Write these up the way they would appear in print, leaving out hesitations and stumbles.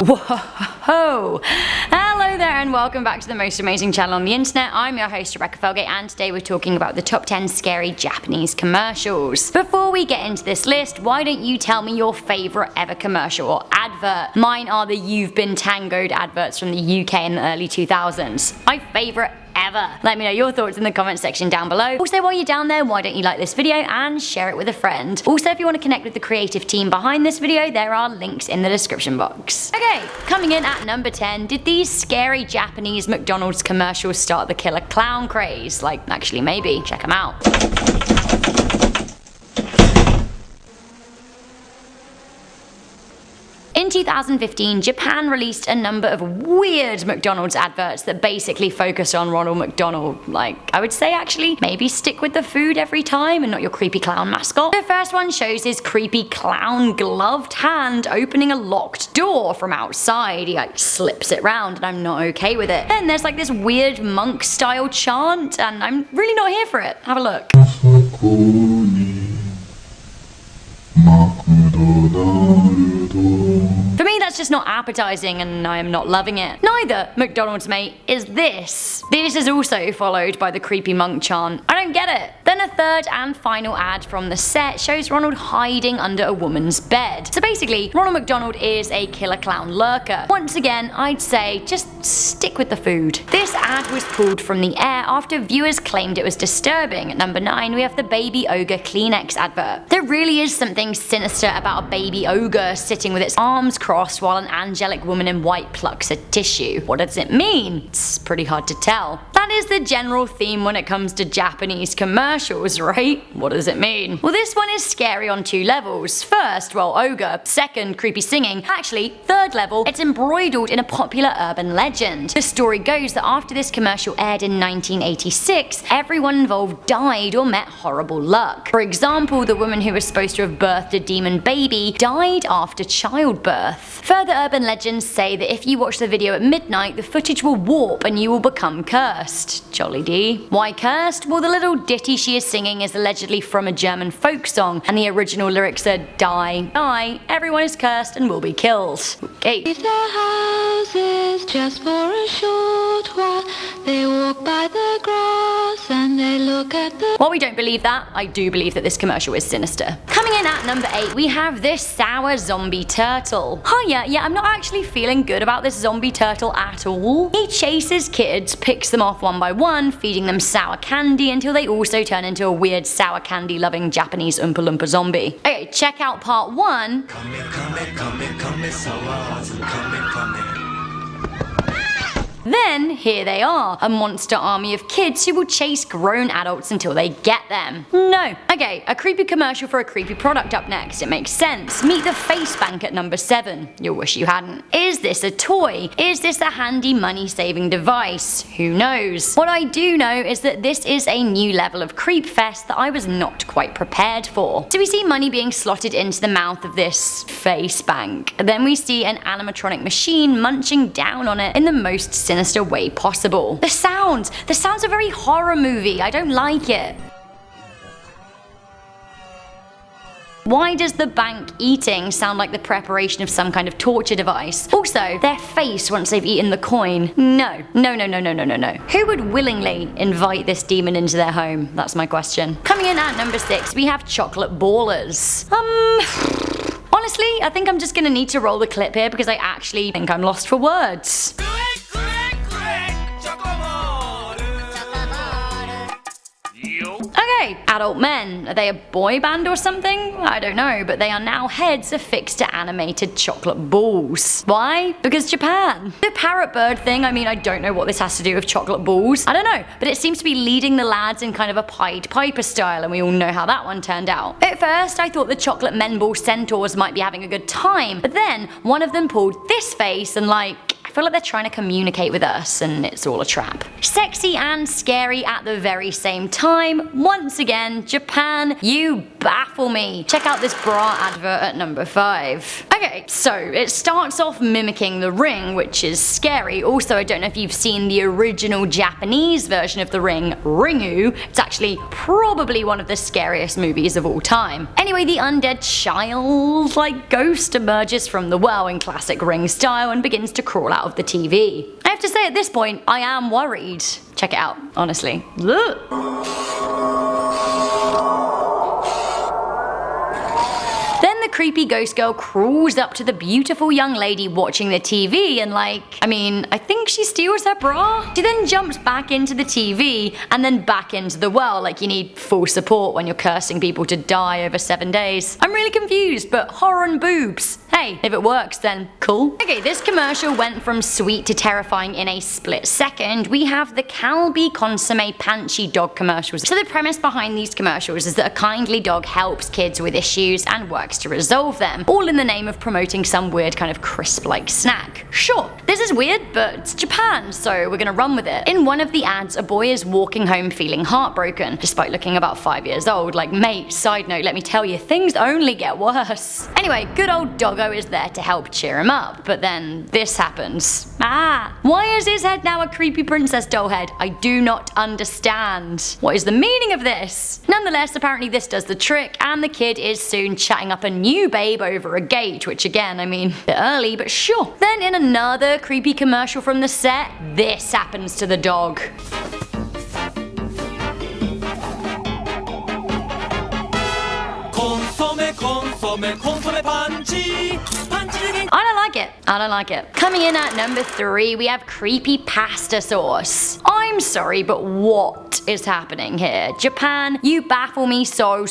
Whoa! Hello there and welcome back to the most amazing channel on the internet. I'm your host Rebecca Felgate and today we're talking about the top 10 scary Japanese commercials. Before we get into this list, why don't you tell me your favourite ever commercial or advert? Mine are the You've Been Tangoed adverts from the UK in the early 2000s. My favourite ever. Let me know your thoughts in the comment section down below. Also, while you're down there, why don't you like this video and share it with a friend. Also, if you want to connect with the creative team behind this video, there are links in the description box. Okay, coming in at number 10, did these scary Japanese McDonald's commercials start the killer clown craze? Like, actually maybe. Check them out. In 2015, Japan released a number of weird McDonald's adverts that basically focus on Ronald McDonald. Like, I would say actually, maybe stick with the food every time and not your creepy clown mascot. The first one shows his creepy clown gloved hand opening a locked door from outside. He like slips it round and I'm not okay with it. Then there's like this weird monk style chant and I'm really not here for it. Have a look. For me, that's just not appetizing and I am not loving it. Neither, McDonald's mate, is this. This is also followed by the creepy monk chant. I don't get it. Then a third and final ad from the set shows Ronald hiding under a woman's bed. So basically, Ronald McDonald is a killer clown lurker. Once again, I'd say just stick with the food. This ad was pulled from the air after viewers claimed it was disturbing. At number 9, we have the Baby Ogre KLEENEX advert. There really is something sinister about a baby ogre sitting with its arms crossed while an angelic woman in white plucks a tissue. What does it mean? It's pretty hard to tell. That is the general theme when it comes to Japanese commercials, right? What does it mean? Well, this one is scary on 2 levels. First, well, ogre. Second, creepy singing. Actually, third level, it's embroidered in a popular urban legend. The story goes that after this commercial aired in 1986, everyone involved died or met horrible luck. For example, the woman who was supposed to have birthed a demon baby died after childbirth. Further urban legends say that if you watch the video at midnight, the footage will warp and you will become cursed. Jolly D. Why cursed? Well, the little ditty she is singing is allegedly from a German folk song, and the original lyrics are die, die, everyone is cursed and will be killed. Okay. Leave their houses just for a short while. They walk by the grass and they look at the... While we don't believe that, I do believe that this commercial is sinister. Coming in at number 8, we have this sour zombie turtle. Yeah, I'm not actually feeling good about this zombie turtle at all. He chases kids, picks them off one by one, feeding them sour candy until they also turn into a weird sour candy loving Japanese Oompa Loompa zombie. Okay, check out part 1. Then, here they are, a monster army of kids who will chase grown adults until they get them. No. Okay, a creepy commercial for a creepy product up next. It makes sense. Meet the face bank at number 7. You'll wish you hadn't. Is this a toy? Is this a handy money-saving device? Who knows? What I do know is that this is a new level of creep fest that I was not quite prepared for. So we see money being slotted into the mouth of this face bank. Then we see an animatronic machine munching down on it in the most sinister way possible. The sounds are very horror movie. I don't like it. Why does the bank eating sound like the preparation of some kind of torture device? Also, their face once they've eaten the coin. No. Who would willingly invite this demon into their home? That's my question. Coming in at number 6, we have chocolate ballers. Honestly, I think I'm just gonna need to roll the clip here because I actually think I'm lost for words. Okay, adult men. Are they a boy band or something? I don't know, but they are now heads affixed to animated chocolate balls. Why? Because Japan. The parrot bird thing, I mean, I don't know what this has to do with chocolate balls. I don't know, but it seems to be leading the lads in kind of a Pied Piper style, and we all know how that one turned out. At first, I thought the chocolate men ball centaurs might be having a good time, but then one of them pulled this face and like, feel like they're trying to communicate with us and it's all a trap. Sexy and scary at the very same time. Once again, Japan, you baffle me. Check out this bra advert at number 5. Okay, so it starts off mimicking The Ring, which is scary. Also, I don't know if you've seen the original Japanese version of The Ring, Ringu. It's actually probably one of the scariest movies of all time. Anyway, the undead child-like ghost emerges from the well in classic Ring style and begins to crawl out of the TV. I have to say, at this point, I am worried. Check it out, honestly. Look. Then the creepy ghost girl crawls up to the beautiful young lady watching the TV and I think she steals her bra. She then jumps back into the TV and then back into the well, like you need full support when you're cursing people to die over 7 days. I'm really confused, but horror and boobs. Hey, if it works then cool. Okay, this commercial went from sweet to terrifying in a split second. We have the CALBEE CONSOME PANCHI dog commercials. So the premise behind these commercials is that a kindly dog helps kids with issues and works to resolve them, all in the name of promoting some weird kind of crisp-like snack. Sure, this is weird, but it's Japan, so we're gonna run with it. In one of the ads, a boy is walking home feeling heartbroken, despite looking about 5 years old. Like, mate, side note, let me tell you, things only get worse. Anyway, good old doggo is there to help cheer him up, but then this happens. Why is his head now a creepy princess doll head? I do not understand. What is the meaning of this? Nonetheless, apparently this does the trick, and the kid is soon chatting up a new babe over a gate, which again, a bit early, but sure. Then in another creepy commercial from the set, this happens to the dog. Consome PANCHI. I don't like it. Coming in at number 3, we have creepy pasta sauce. I'm sorry, but what is happening here? Japan, you baffle me so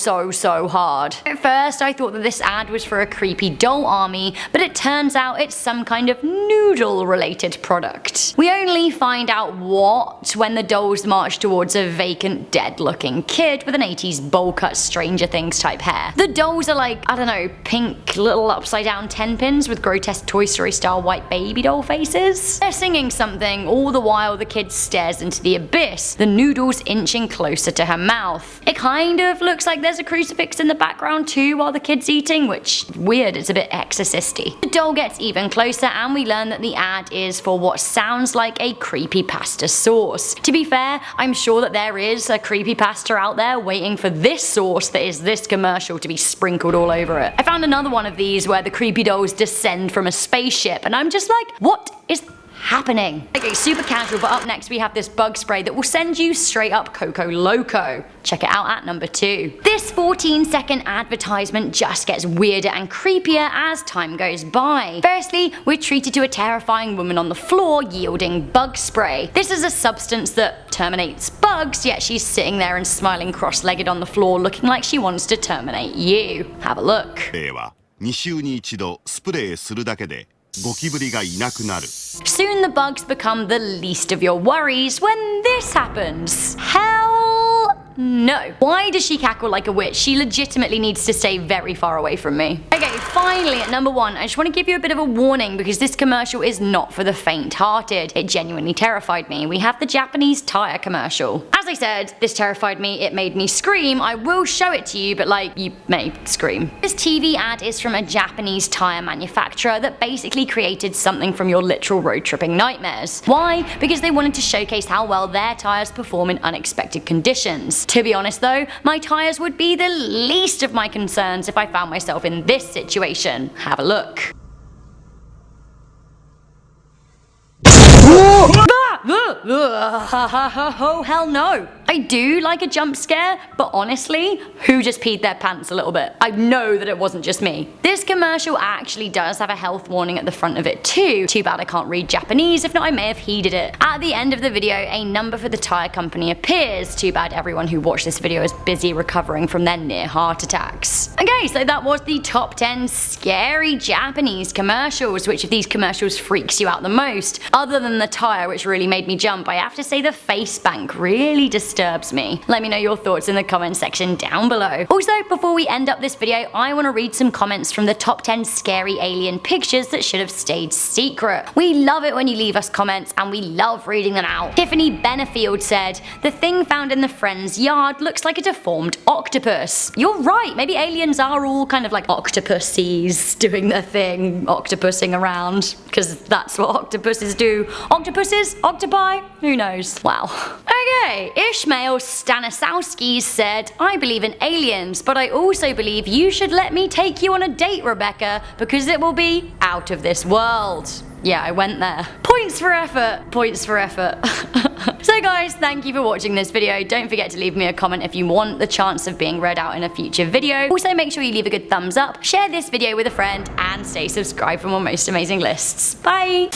hard. At first, I thought that this ad was for a creepy doll army, but it turns out it's some kind of noodle-related product. We only find out what when the dolls march towards a vacant, dead-looking kid with an 80s bowl-cut Stranger Things type hair. The dolls are like, I don't know, pink little upside-down 10 pins with grotesque Toy Story-style white baby doll faces. They're singing something, all the while the kid stares into the abyss, the noodles inching closer to her mouth. It kind of looks like there's a crucifix in the background too while the kid's eating, which, weird, it's a bit exorcisty. The doll gets even closer and we learn that the ad is for what sounds like a creepypasta sauce. To be fair, I'm sure that there is a creepypasta out there waiting for this sauce that is this commercial to be sprinkled all over it. I found another one of these where the creepy dolls descend from a spaceship and I'm just like, what is happening? Okay, super casual, but up next we have this bug spray that will send you straight up Coco Loco. Check it out at number 2. This 14-second advertisement just gets weirder and creepier as time goes by. Firstly, we're treated to a terrifying woman on the floor yielding bug spray. This is a substance that terminates bugs, yet she's sitting there and smiling cross-legged on the floor looking like she wants to terminate you. Have a look. 2週に1度スプレーするだけでゴキブリがいなくなる。 Soon the bugs become the least of your worries when this happens. Hell no. Why does she cackle like a witch? She legitimately needs to stay very far away from me. Okay, finally at number 1, I just want to give you a bit of a warning because this commercial is not for the faint-hearted. It genuinely terrified me. We have the Japanese TYRE commercial. As I said, this terrified me, it made me scream. I will show it to you, but you may scream. This TV ad is from a Japanese tire manufacturer that basically created something from your literal road tripping nightmares. Why? Because they wanted to showcase how well their tires perform in unexpected conditions. To be honest though, my tires would be the least of my concerns if I found myself in this situation. Have a look. Oh hell no. I do like a jump scare, but honestly, who just peed their pants a little bit? I know that it wasn't just me. This commercial actually does have a health warning at the front of it too. Too bad I can't read Japanese, if not I may have heeded it. At the end of the video, a number for the tire company appears. Too bad everyone who watched this video is busy recovering from their near heart attacks. Okay, so that was the top 10 scary Japanese commercials. Which of these commercials freaks you out the most? Other than the tire, which really made me jump, I have to say the face bank really disturbed disturbs me. Let me know your thoughts in the comment section down below. Also, before we end up this video, I want to read some comments from the top 10 scary alien pictures that should have stayed secret. We love it when you leave us comments, and we love reading them out. Tiffany Benefield said, "The thing found in the friend's yard looks like a deformed octopus." You're right, maybe aliens are all kind of like octopuses doing their thing, octopusing around, because that's what octopuses do. Octopuses? Octopi? Who knows? Wow. Okay, Ishmael Stanisowski said, "I believe in aliens, but I also believe you should let me take you on a date, Rebecca, because it will be out of this world." Yeah, I went there. Points for effort. Points for effort. So guys, thank you for watching this video. Don't forget to leave me a comment if you want the chance of being read out in a future video. Also, make sure you leave a good thumbs up, share this video with a friend, and stay subscribed for more most amazing lists. Bye!